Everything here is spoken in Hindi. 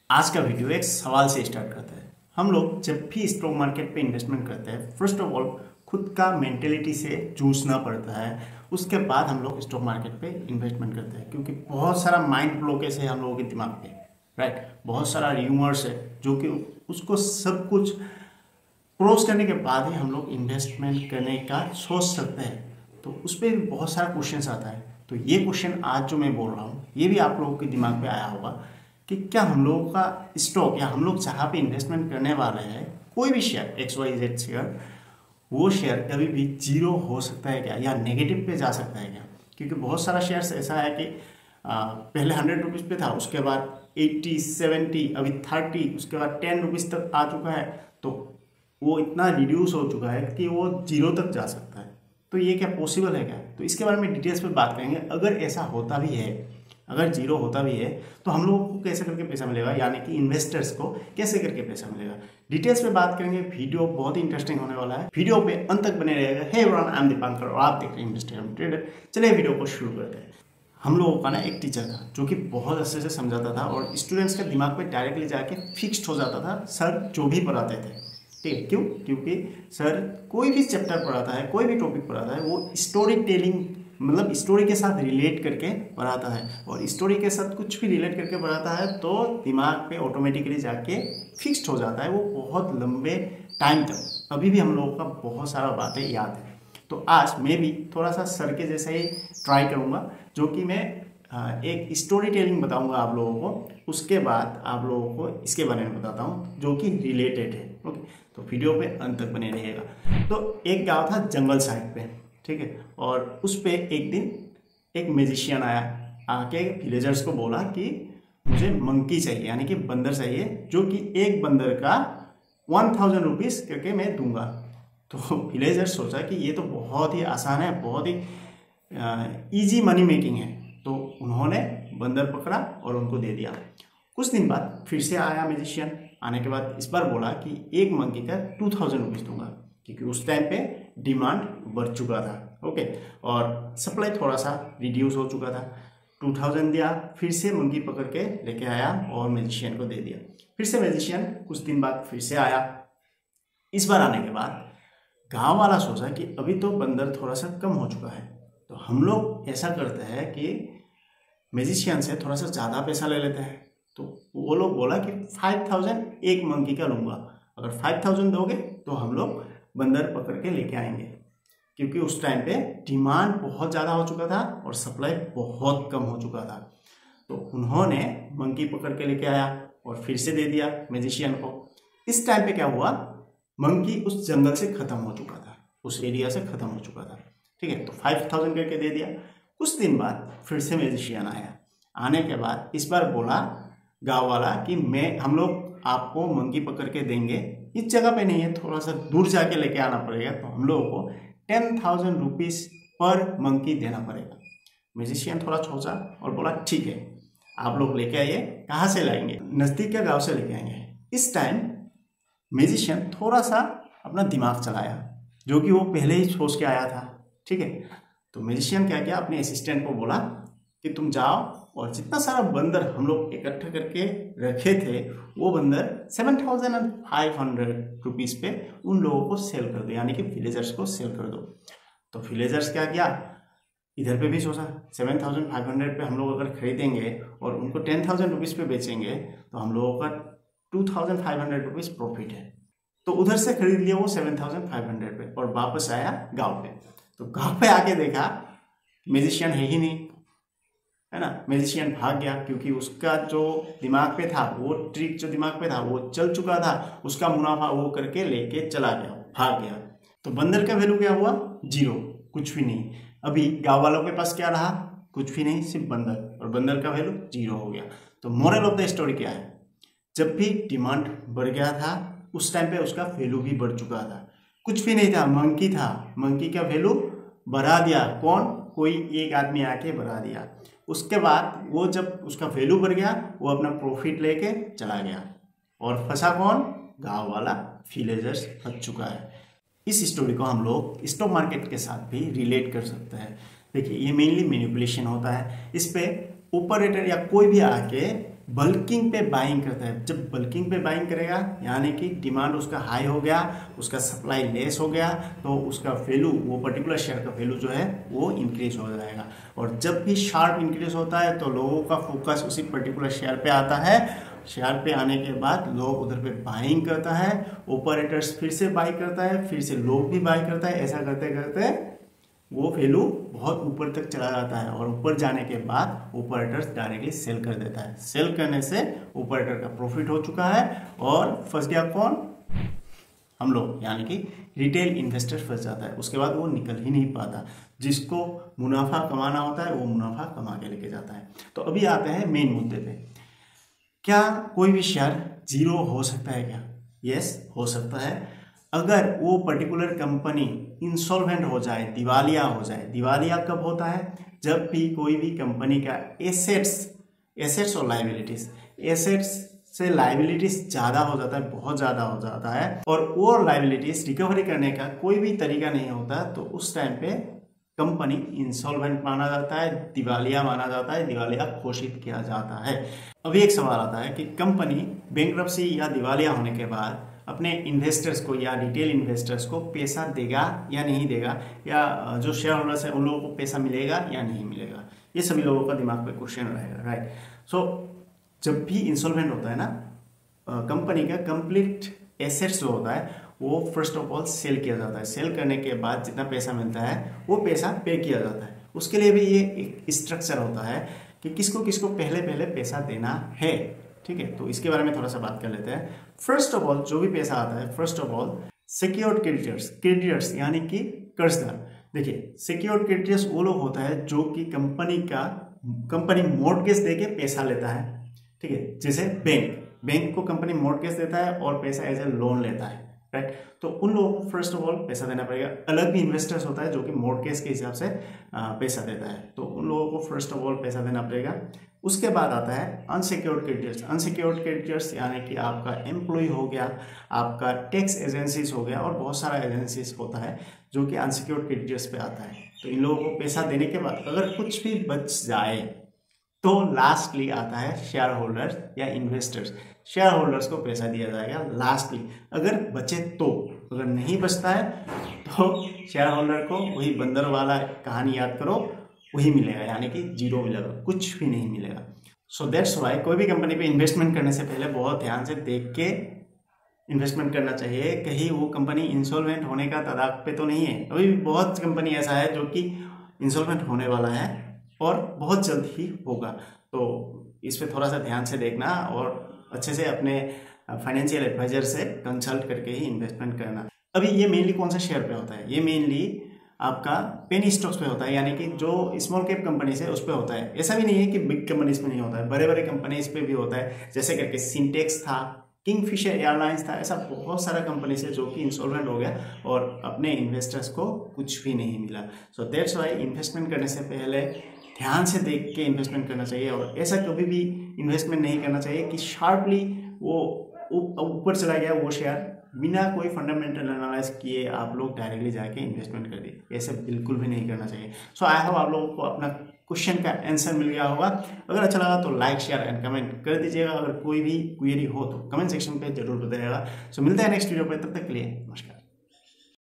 आज का वीडियो एक सवाल से स्टार्ट करते हैं। हम लोग जब भी स्टॉक मार्केट पे इन्वेस्टमेंट करते हैं, फर्स्ट ऑफ ऑल खुद का मेंटेलिटी से जूझना पड़ता है। उसके बाद हम लोग स्टॉक मार्केट पे इन्वेस्टमेंट करते हैं, क्योंकि बहुत सारा माइंड ब्लॉकेज है हम लोगों के दिमाग पे, राइट। बहुत सारा र्यूमर्स है जो कि उसको सब कुछ क्रॉस करने के बाद ही हम लोग इन्वेस्टमेंट करने का सोच सकते हैं। तो उस पर भी बहुत सारा क्वेश्चन आता है। तो ये क्वेश्चन आज जो मैं बोल रहा हूँ, ये भी आप लोगों के दिमाग पे आया होगा कि क्या हम लोगों का स्टॉक या हम लोग जहाँ पे इन्वेस्टमेंट करने वाले हैं, कोई भी शेयर XYZ शेयर, वो शेयर कभी भी जीरो हो सकता है क्या, या नेगेटिव पे जा सकता है क्या। क्योंकि बहुत सारा शेयर्स ऐसा है कि पहले 100 रुपीज़ पे था, उसके बाद 80, 70, अभी 30, उसके बाद 10 रुपीज़ तक आ चुका है। तो वो इतना रिड्यूस हो चुका है कि वो जीरो तक जा सकता है। तो ये क्या पॉसिबल है क्या? तो इसके बारे में डिटेल्स में बात करेंगे। अगर ऐसा होता भी है, अगर जीरो होता भी है, तो हम लोगों को कैसे करके पैसा मिलेगा, यानी कि इन्वेस्टर्स को कैसे करके पैसा मिलेगा, डिटेल्स में बात करेंगे। वीडियो बहुत ही इंटरेस्टिंग होने वाला है, वीडियो पे अंत तक बने रहेगा। Hey everyone, I am Dipankar और आप देख रहे हैं इन्वेस्टर ट्रेडर। चलिए वीडियो को शुरू करते हैं। हम लोगों का ना एक टीचर था जो कि बहुत अच्छे से समझाता था और स्टूडेंट्स के दिमाग पे डायरेक्टली जाके फिक्स्ड हो जाता था सर जो भी पढ़ाते थे। ठीक है, क्यों? क्योंकि सर कोई भी चैप्टर पढ़ाता है, कोई भी टॉपिक पढ़ाता है, वो स्टोरी टेलिंग, मतलब स्टोरी के साथ रिलेट करके पढ़ाता है। और स्टोरी के साथ कुछ भी रिलेट करके पढ़ाता है तो दिमाग पे ऑटोमेटिकली जाके फिक्स्ड हो जाता है वो बहुत लंबे टाइम तक। अभी भी हम लोगों का बहुत सारा बातें याद है। तो आज मैं भी थोड़ा सा सर के जैसे ही ट्राई करूँगा, जो कि मैं एक स्टोरी टेलिंग बताऊंगा आप लोगों को। उसके बाद आप लोगों को इसके बारे में बताता हूँ जो कि रिलेटेड है। ओके, तो वीडियो पे अंत तक बने रहिएगा। तो एक गाँव था जंगल साइड पे, ठीक है, और उस पे एक दिन एक मैजिशियन आया, आके विलेजर्स को बोला कि मुझे मंकी चाहिए, यानी कि बंदर चाहिए, जो कि एक बंदर का 1000 रुपीज़ करके मैं दूंगा। तो विलेजर्स सोचा कि ये तो बहुत ही आसान है, बहुत ही इजी मनी मेकिंग है। तो उन्होंने बंदर पकड़ा और उनको दे दिया। कुछ दिन बाद फिर से आया मैजिशियन। आने के बाद इस बार बोला कि एक मंकी का 2000 रुपीज़ दूंगा, क्योंकि उस टाइम पे डिमांड बढ़ चुका था। ओके, और सप्लाई थोड़ा सा रिड्यूस हो चुका था। 2000 दिया, फिर से मंकी पकड़ के लेके आया और मैजिशियन को दे दिया। फिर से मैजिशियन कुछ दिन बाद फिर से आया। इस बार आने के बाद गांव वाला सोचा कि अभी तो बंदर थोड़ा सा कम हो चुका है, तो हम लोग ऐसा करते हैं कि मैजिशियन से थोड़ा सा ज़्यादा पैसा ले लेते हैं। तो वो लोग बोला कि 5000 एक मंकी का लूँगा, अगर 5000 दोगे तो हम लोग बंदर पकड़ के लेके आएंगे। क्योंकि उस टाइम पे डिमांड बहुत ज़्यादा हो चुका था और सप्लाई बहुत कम हो चुका था। तो उन्होंने मंकी पकड़ के लेके आया और फिर से दे दिया मैजिशियन को। इस टाइम पे क्या हुआ, मंकी उस जंगल से ख़त्म हो चुका था, उस एरिया से ख़त्म हो चुका था। ठीक है, तो 5000 करके दे दिया। कुछ दिन बाद फिर से मैजिशियन आया। आने के बाद इस बार बोला गाँव वाला कि हम लोग आपको मंकी पकड़ के देंगे, इस जगह पे नहीं है, थोड़ा सा दूर जाके लेके आना पड़ेगा, तो हम लोगों को 10,000 रुपीज़ पर मंकी देना पड़ेगा। म्यूजिशियन थोड़ा सोचा और बोला ठीक है, आप लोग लेके आइए। कहाँ से लाएंगे? नज़दीक के गांव से लेके आएंगे। इस टाइम म्यूजिशियन थोड़ा सा अपना दिमाग चलाया, जो कि वो पहले ही सोच के आया था। ठीक है, तो म्यूजिशियन क्या किया, अपने असिस्टेंट को बोला कि तुम जाओ और जितना सारा बंदर हम लोग इकट्ठा करके रखे थे, वो बंदर 7500 रुपीज़ पे उन लोगों को सेल कर दो, यानी कि विलेजर्स को सेल कर दो। तो विलेजर्स क्या किया, इधर पे भी सोचा 7500 पे हम लोग अगर खरीदेंगे और उनको 10,000 रुपीज़ पे बेचेंगे तो हम लोगों का 2500 रुपीज़ प्रॉफिट है। तो उधर से खरीद लिया वो 7500 पे और वापस आया गाँव पे। तो गाँव पे आके देखा म्यूजिशियन है ही नहीं, है ना। म्यूजिशियन भाग गया, क्योंकि उसका जो दिमाग पे था, वो ट्रिक जो दिमाग पे था वो चल चुका था, उसका मुनाफा वो करके लेके चला गया, भाग गया। तो बंदर का वैल्यू क्या हुआ? जीरो, कुछ भी नहीं। अभी गाँव वालों के पास क्या रहा? कुछ भी नहीं, सिर्फ बंदर, और बंदर का वैल्यू जीरो हो गया। तो मोरल ऑफ द स्टोरी क्या है? जब भी डिमांड बढ़ गया था, उस टाइम पे उसका वैल्यू भी बढ़ चुका था। कुछ भी नहीं था, मंकी था, मंकी का वैल्यू बढ़ा दिया। कौन? कोई एक आदमी आके बढ़ा दिया। उसके बाद वो जब उसका वैल्यू बढ़ गया, वो अपना प्रॉफिट लेके चला गया, और फंसा कौन? गांव वाला, विलेजर्स फंस चुका है। इस स्टोरी को हम लोग स्टॉक मार्केट के साथ भी रिलेट कर सकते हैं। देखिए, ये मेनली मैनिपुलेशन होता है। इस पे ऑपरेटर या कोई भी आके बल्किंग पे बाइंग करता है। जब बल्किंग पे बाइंग करेगा यानी कि डिमांड उसका हाई हो गया, उसका सप्लाई लेस हो गया, तो उसका वैल्यू, वो पर्टिकुलर शेयर का वैल्यू जो है वो इंक्रीज हो जाएगा। और जब भी शार्प इंक्रीज होता है तो लोगों का फोकस उसी पर्टिकुलर शेयर पे आता है। शेयर पे आने के बाद लोग उधर पे बाइंग करता है, ऑपरेटर्स फिर से बाई करता है, फिर से लोग भी बाई करता है। ऐसा करते करते वो वैल्यू बहुत ऊपर तक चला जाता है और ऊपर जाने के बाद ऑपरेटर्स डायरेक्टली सेल कर देता है। सेल करने से ऑपरेटर का प्रॉफिट हो चुका है और फंस गया कौन? हम लोग, यानी कि रिटेल इन्वेस्टर फंस जाता है। उसके बाद वो निकल ही नहीं पाता। जिसको मुनाफा कमाना होता है वो मुनाफा कमा के लेके जाता है। तो अभी आते हैं मेन मुद्दे पे। क्या कोई भी शेयर जीरो हो सकता है क्या? यस, हो सकता है। अगर वो पर्टिकुलर कंपनी इंसॉल्वेंट हो जाए, दिवालिया हो जाए। दिवालिया कब होता है? जब भी कोई भी कंपनी का एसेट्स और लाइबिलिटीज, एसेट्स से लाइबिलिटीज ज़्यादा हो जाता है, बहुत ज़्यादा हो जाता है, और वो लाइबिलिटीज रिकवरी करने का कोई भी तरीका नहीं होता, तो उस टाइम पे कंपनी इंसॉल्वेंट माना जाता है, दिवालिया माना जाता है, दिवालिया घोषित किया जाता है। अभी एक सवाल आता है कि कंपनी बैंकरप्सी या दिवालिया होने के बाद अपने इन्वेस्टर्स को या रिटेल इन्वेस्टर्स को पैसा देगा या नहीं देगा, या जो शेयर होल्डर्स है उन लोगों को पैसा मिलेगा या नहीं मिलेगा। ये सभी लोगों का दिमाग पे क्वेश्चन रहेगा, राइट। सो जब भी इंसॉल्वेंट होता है ना, कंपनी का कंप्लीट एसेट्स जो होता है वो फर्स्ट ऑफ ऑल सेल किया जाता है। सेल करने के बाद जितना पैसा मिलता है वो पैसा पे किया जाता है। उसके लिए भी ये एक स्ट्रक्चर होता है कि किसको किसको पहले पहले पैसा देना है, ठीक है। तो इसके बारे में थोड़ा सा बात कर लेते हैं। फर्स्ट ऑफ ऑल जो भी पैसा आता है, first of all secured creditors यानी कि कर्जदार। देखिए, सिक्योर्ड क्रेडिटर्स वो लोग होता है जो कि कंपनी मॉर्टगेज देके पैसा लेता है, ठीक है। जैसे बैंक को कंपनी मॉर्टगेज देता है और पैसा एज ए लोन लेता है, राइट। तो उन लोगों को फर्स्ट ऑफ ऑल पैसा देना पड़ेगा। अलग भी इन्वेस्टर्स होता है जो कि मॉर्टगेज के हिसाब से पैसा देता है, तो उन लोगों को फर्स्ट ऑफ ऑल पैसा देना पड़ेगा। उसके बाद आता है अनसिक्योर्ड क्रेडिटर्स। अनसिक्योर्ड क्रेडिटर्स यानी कि आपका एम्प्लॉय हो गया, आपका टैक्स एजेंसीज हो गया, और बहुत सारा एजेंसीज होता है जो कि अनसिक्योर्ड क्रेडिटर्स पे आता है। तो इन लोगों को पैसा देने के बाद अगर कुछ भी बच जाए तो लास्टली आता है शेयर होल्डर्स या इन्वेस्टर्स। शेयर होल्डर्स को पैसा दिया जाएगा लास्टली, अगर बचे तो। अगर नहीं बचता है तो शेयर होल्डर को वही बंदर वाला कहानी याद करो, वही मिलेगा, यानी कि जीरो मिलेगा, कुछ भी नहीं मिलेगा। सो दैट्स वाई कोई भी कंपनी पे इन्वेस्टमेंट करने से पहले बहुत ध्यान से देख के इन्वेस्टमेंट करना चाहिए। कहीं वो कंपनी इंसॉल्वेंट होने का तदाक पे तो नहीं है। अभी भी बहुत कंपनी ऐसा है जो कि इंसॉल्वेंट होने वाला है और बहुत जल्द ही होगा। तो इस पे थोड़ा सा ध्यान से देखना और अच्छे से अपने फाइनेंशियल एडवाइजर से कंसल्ट करके ही इन्वेस्टमेंट करना। अभी ये मेनली कौन सा शेयर पे होता है? ये मेनली आपका पेनी स्टॉक्स पे होता है, यानी कि जो स्मॉल कैप कंपनीज है उस पे होता है। ऐसा भी नहीं है कि बिग कंपनीज में नहीं होता है, बड़े बड़े कंपनीज पे भी होता है। जैसे करके सिंटेक्स था, किंगफिशर एयरलाइंस था, ऐसा बहुत सारा कंपनीज है जो कि इंसॉल्वेंट हो गया और अपने इन्वेस्टर्स को कुछ भी नहीं मिला। सो दैट्स वाई इन्वेस्टमेंट करने से पहले ध्यान से देख के इन्वेस्टमेंट करना चाहिए, और ऐसा कभी भी इन्वेस्टमेंट नहीं करना चाहिए कि शार्पली वो ऊपर चला गया वो शेयर, बिना कोई फंडामेंटल एनालाइज किए आप लोग डायरेक्टली जाके इन्वेस्टमेंट कर दिए। ऐसे बिल्कुल भी नहीं करना चाहिए। सो आई होप आप लोगों को अपना क्वेश्चन का आंसर मिल गया होगा। अगर अच्छा लगा तो लाइक, शेयर एंड कमेंट कर दीजिएगा। अगर कोई भी क्वेरी हो तो कमेंट सेक्शन पे जरूर बताइएगा। सो मिलते हैं नेक्स्ट वीडियो पे, तब तक के लिए नमस्कार।